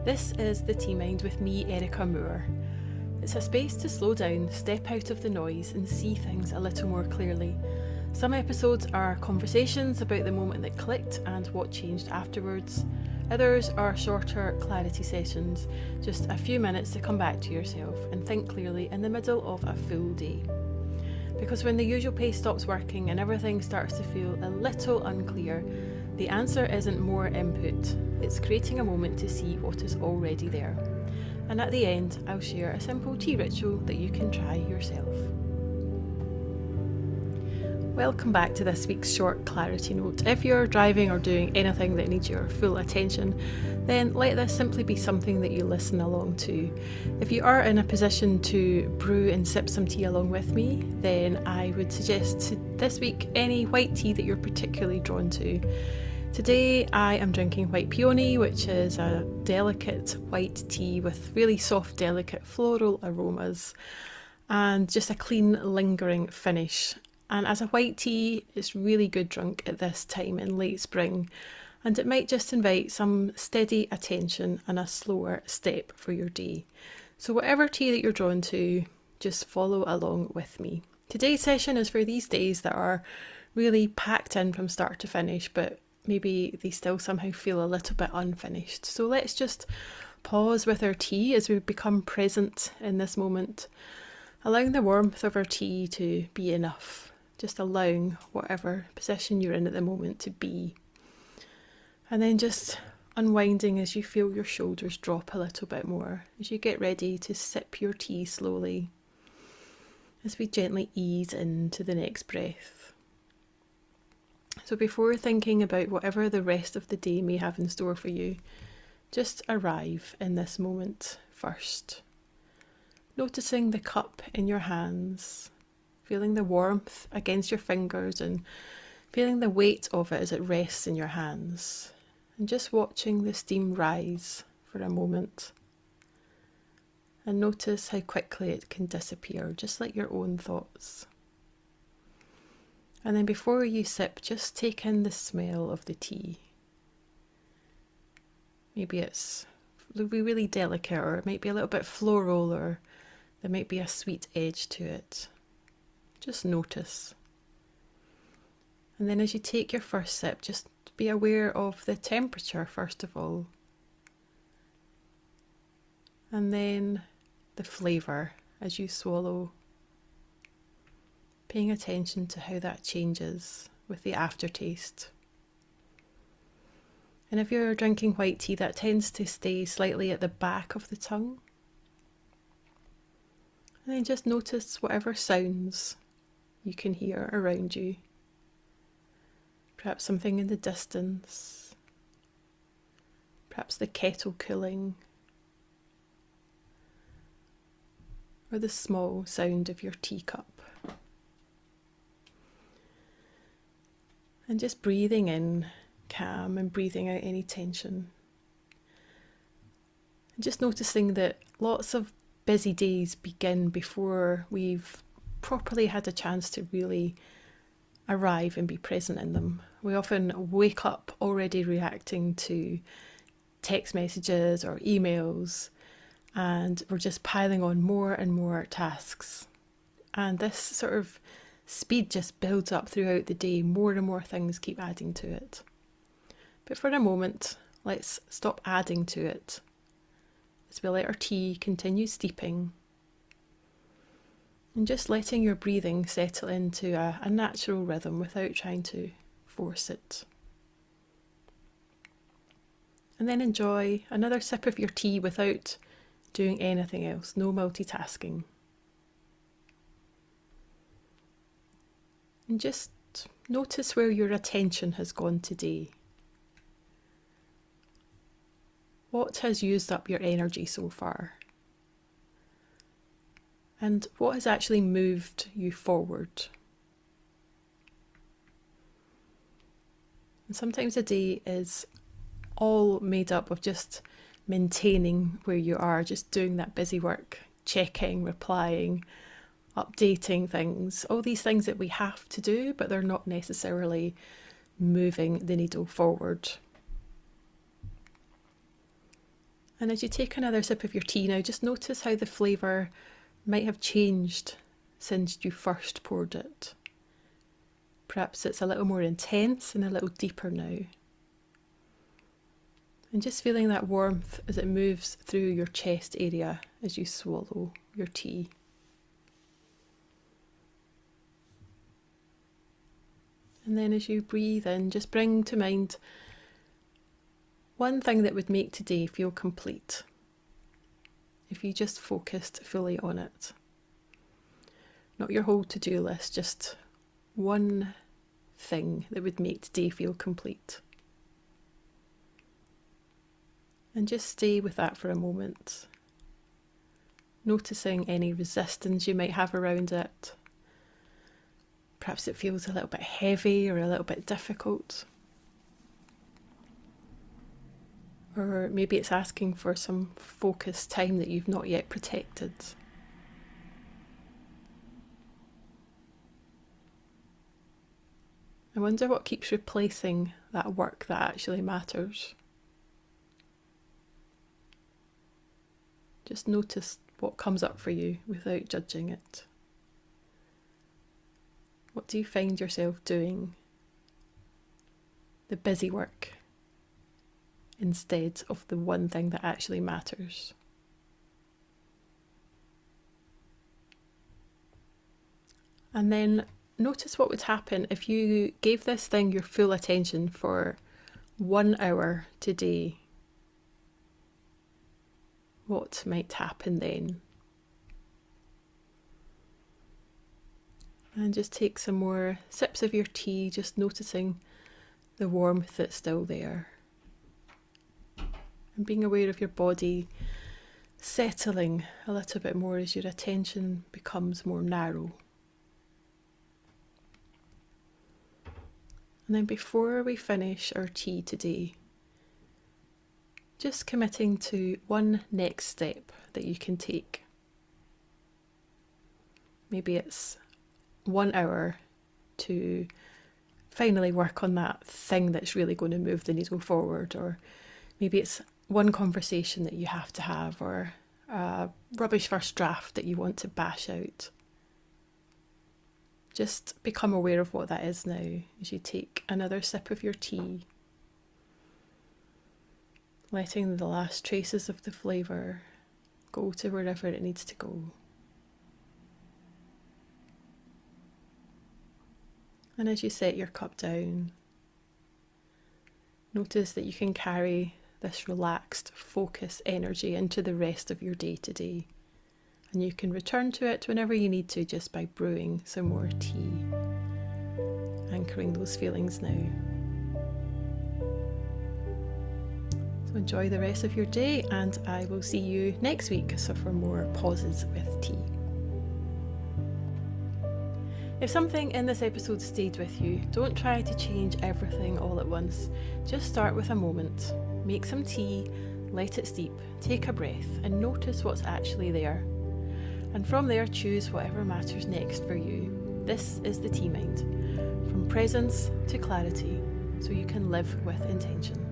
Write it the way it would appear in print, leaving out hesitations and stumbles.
This is The Tea Mind with me, Erica Moore. It's a space to slow down, step out of the noise and see things a little more clearly. Some episodes are conversations about the moment that clicked and what changed afterwards. Others are shorter clarity sessions, just a few minutes to come back to yourself and think clearly in the middle of a full day. Because when the usual pace stops working and everything starts to feel a little unclear, the answer isn't more input, it's creating a moment to see what is already there. And at the end, I'll share a simple tea ritual that you can try yourself. Welcome back to this week's short clarity note. If you're driving or doing anything that needs your full attention, then let this simply be something that you listen along to. If you are in a position to brew and sip some tea along with me, then I would suggest this week any white tea that you're particularly drawn to. Today I am drinking white peony, which is a delicate white tea with really soft, delicate floral aromas and just a clean, lingering finish. And as a white tea, it's really good drunk at this time in late spring, and it might just invite some steady attention and a slower step for your day. So whatever tea that you're drawn to, just follow along with me. Today's session is for these days that are really packed in from start to finish, but maybe they still somehow feel a little bit unfinished. So let's just pause with our tea as we become present in this moment, allowing the warmth of our tea to be enough. Just allowing whatever position you're in at the moment to be. And then just unwinding as you feel your shoulders drop a little bit more, as you get ready to sip your tea slowly, as we gently ease into the next breath. So before thinking about whatever the rest of the day may have in store for you, just arrive in this moment first. Noticing the cup in your hands, feeling the warmth against your fingers and feeling the weight of it as it rests in your hands. And just watching the steam rise for a moment. And notice how quickly it can disappear, just like your own thoughts. And then before you sip, just take in the smell of the tea. Maybe it'll be really delicate, or it might be a little bit floral, or there might be a sweet edge to it. Just notice. And then as you take your first sip, just be aware of the temperature first of all. And then the flavour as you swallow. Paying attention to how that changes with the aftertaste. And if you're drinking white tea, that tends to stay slightly at the back of the tongue. And then just notice whatever sounds you can hear around you. Perhaps something in the distance. Perhaps the kettle cooling. Or the small sound of your teacup. And just breathing in calm and breathing out any tension. And just noticing that lots of busy days begin before we've properly had a chance to really arrive and be present in them. We often wake up already reacting to text messages or emails, and we're just piling on more and more tasks. And this sort of speed just builds up throughout the day. More and more things keep adding to it. But for a moment, let's stop adding to it as we let our tea continue steeping. And just letting your breathing settle into a natural rhythm without trying to force it. And then enjoy another sip of your tea without doing anything else, no multitasking. And just notice where your attention has gone today. What has used up your energy so far? And what has actually moved you forward? And sometimes a day is all made up of just maintaining where you are, just doing that busy work, checking, replying, updating things, all these things that we have to do, but they're not necessarily moving the needle forward. And as you take another sip of your tea now, just notice how the flavour might have changed since you first poured it. Perhaps it's a little more intense and a little deeper now. And just feeling that warmth as it moves through your chest area as you swallow your tea. And then as you breathe in, just bring to mind one thing that would make today feel complete, if you just focused fully on it. Not your whole to-do list, just one thing that would make today feel complete. And just stay with that for a moment, noticing any resistance you might have around it. Perhaps it feels a little bit heavy or a little bit difficult. Or maybe it's asking for some focused time that you've not yet protected. I wonder what keeps replacing that work that actually matters. Just notice what comes up for you without judging it. What do you find yourself doing? The busy work instead of the one thing that actually matters. And then notice what would happen if you gave this thing your full attention for 1 hour today. What might happen then? And just take some more sips of your tea, just noticing the warmth that's still there. And being aware of your body settling a little bit more as your attention becomes more narrow. And then before we finish our tea today, just committing to one next step that you can take. Maybe it's 1 hour to finally work on that thing that's really going to move the needle forward, or maybe it's one conversation that you have to have, or a rubbish first draft that you want to bash out. Just become aware of what that is now as you take another sip of your tea, letting the last traces of the flavour go to wherever it needs to go. And as you set your cup down, notice that you can carry this relaxed, focused energy into the rest of your day today. And you can return to it whenever you need to, just by brewing some more tea, anchoring those feelings now. So enjoy the rest of your day, and I will see you next week for more pauses with tea. If something in this episode stayed with you, don't try to change everything all at once. Just start with a moment. Make some tea, let it steep, take a breath, and notice what's actually there. And from there, choose whatever matters next for you. This is the Tea Mind, from presence to clarity, so you can live with intention.